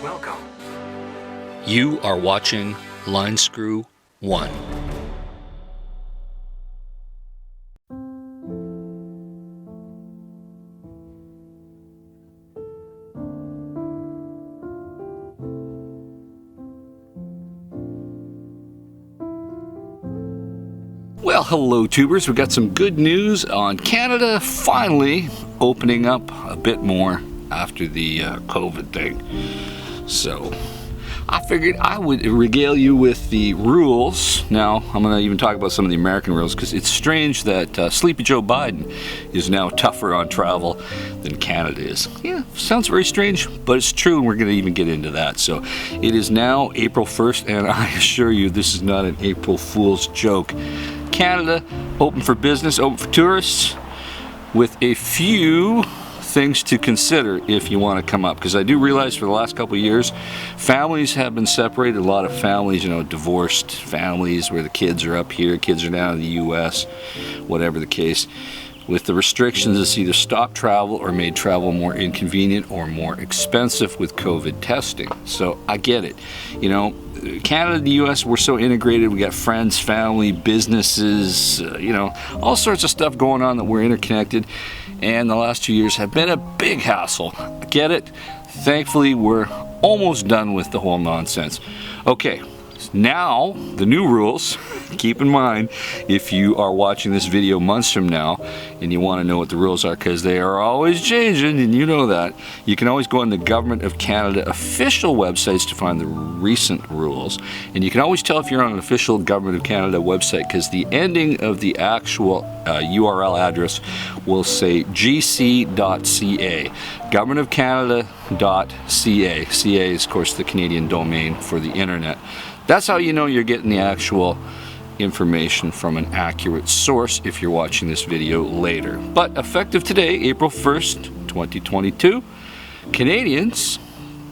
Welcome. You are watching Line Screw 1. Well, hello tubers. We got some good news on Canada finally opening up a bit more after the COVID thing. So I figured I would regale you with the rules. Now I'm going to even talk about some of the American rules, because it's strange that Sleepy Joe Biden is now tougher on travel than Canada is. Yeah, sounds very strange, but it's true, and we're going to even get into that. So it is now April 1st, and I assure you this is not an April Fool's joke. Canada open for business, open for tourists, with a few things to consider if you want to come up, because I do realize for the last couple of years families have been separated. A lot of families, divorced families where the kids are up here, kids are down in the US, whatever the case. With the restrictions, it's either stopped travel or made travel more inconvenient or more expensive with COVID testing. So I get it. Canada and the US, we're so integrated. We got friends, family, businesses, all sorts of stuff going on that we're interconnected. And the last 2 years have been a big hassle. I get it. Thankfully, we're almost done with the whole nonsense. Okay, now the new rules. Keep in mind, if you are watching this video months from now and you want to know what the rules are, because they are always changing, and you know that, you can always go on the Government of Canada official websites to find the recent rules. And you can always tell if you're on an official Government of Canada website, because the ending of the actual URL address will say gc.ca, governmentofcanada.ca. CA is, of course, the Canadian domain for the internet. That's how you know you're getting the actual information from an accurate source if you're watching this video later. But effective today, April 1st, 2022, Canadians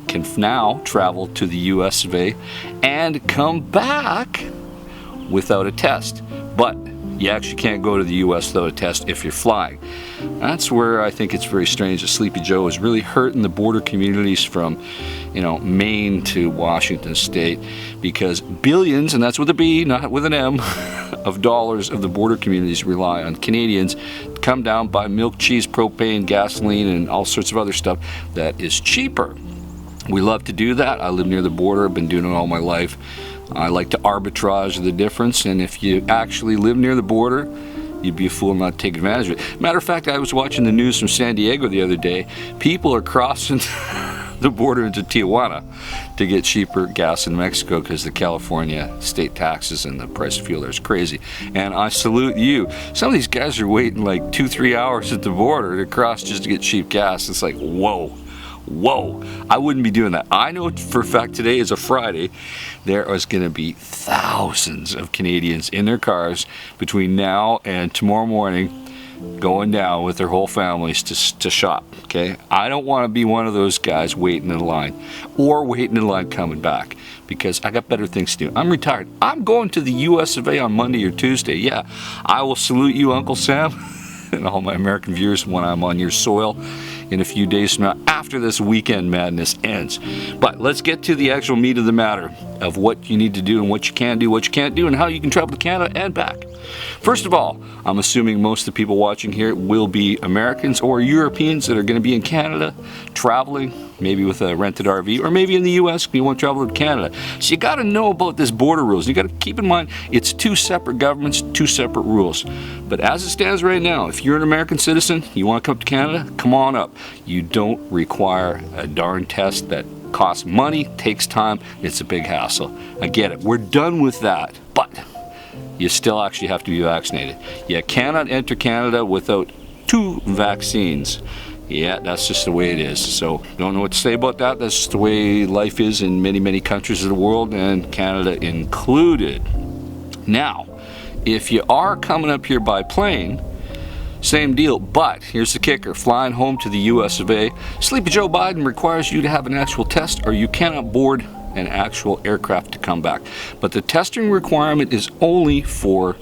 can now travel to the US of A and come back without a test. But you actually can't go to the US without a test if you're flying. That's where I think it's very strange that Sleepy Joe is really hurting the border communities from Maine to Washington State, because billions, and that's with a B, not with an M, of dollars of the border communities rely on Canadians to come down, buy milk, cheese, propane, gasoline, and all sorts of other stuff that is cheaper. We love to do that. I live near the border. I've been doing it all my life. I like to arbitrage the difference, and if you actually live near the border, you'd be a fool not to take advantage of it. Matter of fact, I was watching the news from San Diego the other day. People are crossing the border into Tijuana to get cheaper gas in Mexico, because the California state taxes and the price of fuel is crazy. And I salute you. Some of these guys are waiting like 2-3 hours at the border to cross just to get cheap gas. It's like, whoa, I wouldn't be doing that. I know for a fact today is a Friday. There is going to be thousands of Canadians in their cars between now and tomorrow morning going down with their whole families to shop. Okay, I don't want to be one of those guys waiting in line coming back, because I got better things to do. I'm retired. I'm going to the US of A on Monday or Tuesday. Yeah, I will salute you, Uncle Sam, and all my American viewers when I'm on your soil in a few days from now, after this weekend madness ends. But let's get to the actual meat of the matter of what you need to do and what you can do, what you can't do, and how you can travel to Canada and back. First of all, I'm assuming most of the people watching here will be Americans or Europeans that are going to be in Canada traveling, maybe with a rented RV, or maybe in the US if you want to travel to Canada. So you got to know about this border rules. You got to keep in mind it's two separate governments, two separate rules. But as it stands right now, if you're an American citizen, you want to come to Canada, come on up. You don't require a darn test that costs money, takes time, it's a big hassle. I get it. We're done with that. But you still actually have to be vaccinated. You cannot enter Canada without 2 vaccines. Yeah, that's just the way it is. So don't know what to say about that. That's just the way life is in many, many countries of the world, and Canada included. Now, if you are coming up here by plane, same deal, but here's the kicker. Flying home to the US of A, Sleepy Joe Biden requires you to have an actual test, or you cannot board an actual aircraft to come back. But the testing requirement is only for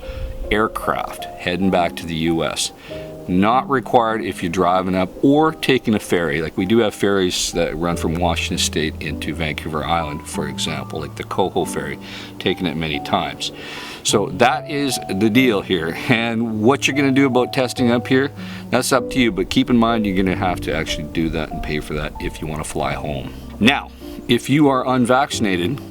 aircraft heading back to the US. Not required if you're driving up or taking a ferry. Like we do have ferries that run from Washington State into Vancouver Island, for example, like the Coho ferry, taken it many times. So that is the deal here. And what you're going to do about testing up here, that's up to you. But keep in mind, you're going to have to actually do that and pay for that if you want to fly home. Now, if you are unvaccinated,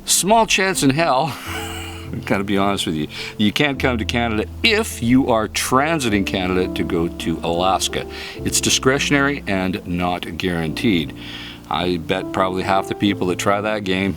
small chance in hell, I've got to be honest with you, you can't come to Canada if you are transiting Canada to go to Alaska. It's discretionary and not guaranteed. I bet probably half the people that try that game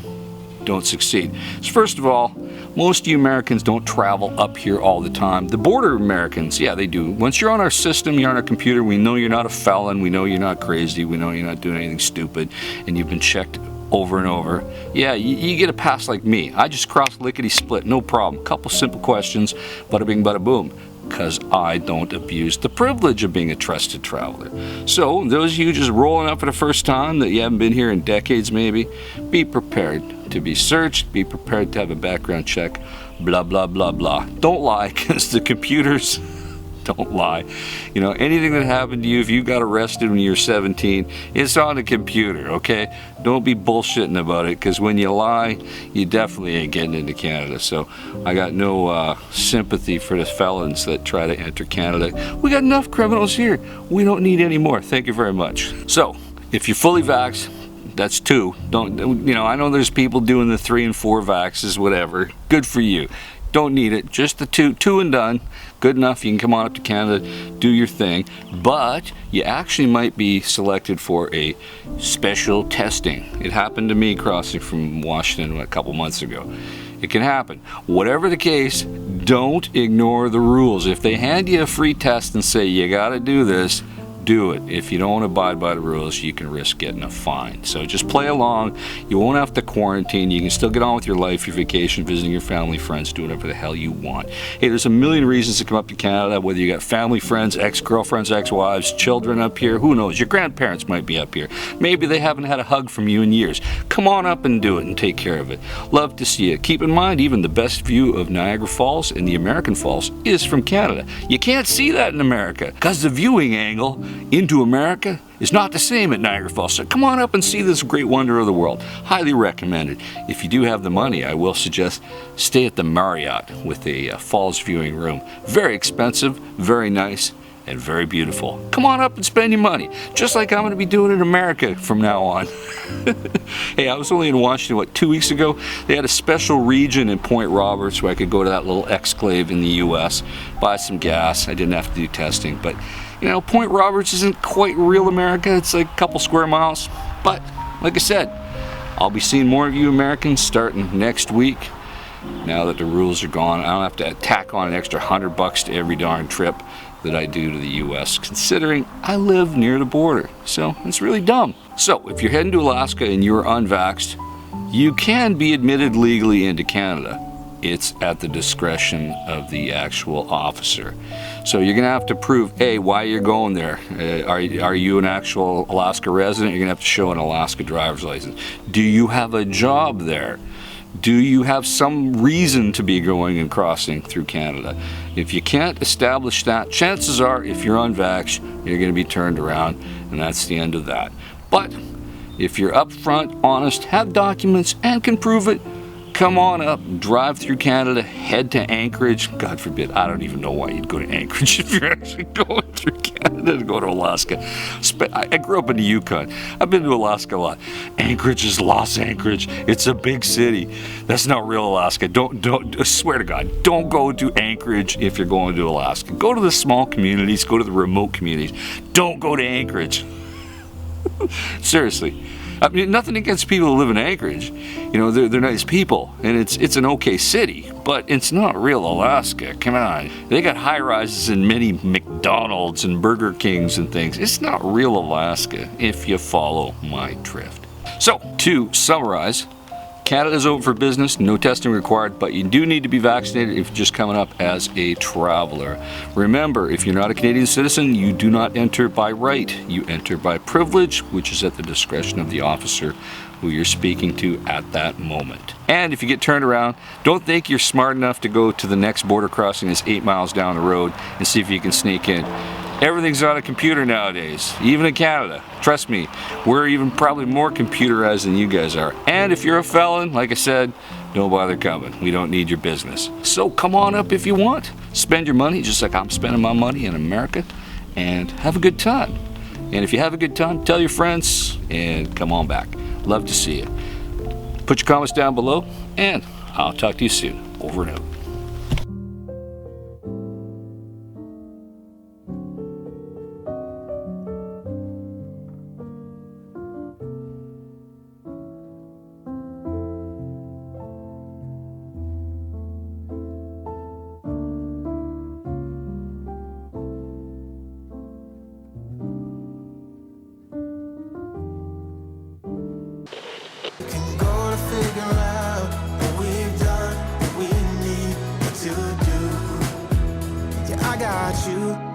don't succeed. So first of all, most of you Americans don't travel up here all the time. The border Americans, yeah, they do. Once you're on our system, you're on our computer, we know you're not a felon, we know you're not crazy, we know you're not doing anything stupid, and you've been checked over and over. Yeah, you get a pass like me. I just cross lickety-split, no problem. Couple simple questions, bada bing, bada boom. Because I don't abuse the privilege of being a trusted traveler. So, those of you just rolling up for the first time that you haven't been here in decades maybe, be prepared to be searched, be prepared to have a background check, blah, blah, blah, blah. Don't lie, because the computers don't lie. You know, anything that happened to you, if you got arrested when you were 17, it's on the computer, okay? Don't be bullshitting about it, because when you lie, you definitely ain't getting into Canada. So I got no sympathy for the felons that try to enter Canada. We got enough criminals here. We don't need any more. Thank you very much. So, if you're fully vaxxed, that's 2. Don't, you know, I know there's people doing the 3 and 4 vaxes, whatever. Good for you. Don't need it. Just the 2 and done. Good enough. You can come on up to Canada, do your thing. But you actually might be selected for a special testing. It happened to me crossing from Washington a couple months ago. It can happen. Whatever the case, don't ignore the rules. If they hand you a free test and say you got to do this, do it. If you don't abide by the rules, you can risk getting a fine. So just play along. You won't have to quarantine. You can still get on with your life, your vacation, visiting your family, friends, do whatever the hell you want. Hey, there's a million reasons to come up to Canada, whether you got family, friends, ex-girlfriends, ex-wives, children up here, who knows? Your grandparents might be up here. Maybe they haven't had a hug from you in years. Come on up and do it and take care of it. Love to see you. Keep in mind, even the best view of Niagara Falls and the American Falls is from Canada. You can't see that in America because the viewing angle into America is not the same at Niagara Falls. So come on up and see this great wonder of the world. Highly recommended. If you do have the money, I will suggest stay at the Marriott with a falls viewing room. Very expensive, very nice, and very beautiful. Come on up and spend your money, just like I'm going to be doing in America from now on. Hey, I was only in Washington, 2 weeks ago? They had a special region in Point Roberts where I could go to that little exclave in the U.S., buy some gas. I didn't have to do testing, but you know, Point Roberts isn't quite real America. It's like a couple square miles. But, like I said, I'll be seeing more of you Americans starting next week. Now that the rules are gone, I don't have to tack on an extra $100 to every darn trip that I do to the U.S., considering I live near the border. So, it's really dumb. So, if you're heading to Alaska and you're unvaxxed, you can be admitted legally into Canada. It's at the discretion of the actual officer. So you're going to have to prove, A, why you're going there. Are you an actual Alaska resident? You're going to have to show an Alaska driver's license. Do you have a job there? Do you have some reason to be going and crossing through Canada? If you can't establish that, chances are, if you're unvaxxed, you're going to be turned around, and that's the end of that. But if you're upfront, honest, have documents, and can prove it, come on up, drive through Canada, head to Anchorage. God forbid, I don't even know why you'd go to Anchorage if you're actually going through Canada to go to Alaska. I grew up in the Yukon. I've been to Alaska a lot. Anchorage is Los Anchorage. It's a big city. That's not real Alaska. Don't, I swear to God, don't go to Anchorage if you're going to Alaska. Go to the small communities, go to the remote communities. Don't go to Anchorage. Seriously. I mean, nothing against people who live in Anchorage. You know, they're nice people, and it's an okay city, but it's not real Alaska. Come on. They got high-rises and many McDonald's and Burger Kings and things. It's not real Alaska if you follow my drift. So, to summarize, Canada's open for business, no testing required, but you do need to be vaccinated if you're just coming up as a traveler. Remember, if you're not a Canadian citizen, you do not enter by right. You enter by privilege, which is at the discretion of the officer who you're speaking to at that moment. And if you get turned around, don't think you're smart enough to go to the next border crossing that's 8 miles down the road and see if you can sneak in. Everything's on a computer nowadays, even in Canada. Trust me, we're even probably more computerized than you guys are. And if you're a felon, like I said, don't bother coming. We don't need your business. So come on up if you want. Spend your money just like I'm spending my money in America, and have a good time. And if you have a good time, tell your friends and come on back. Love to see you. Put your comments down below, and I'll talk to you soon. Over and out.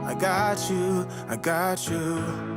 I got you, I got you.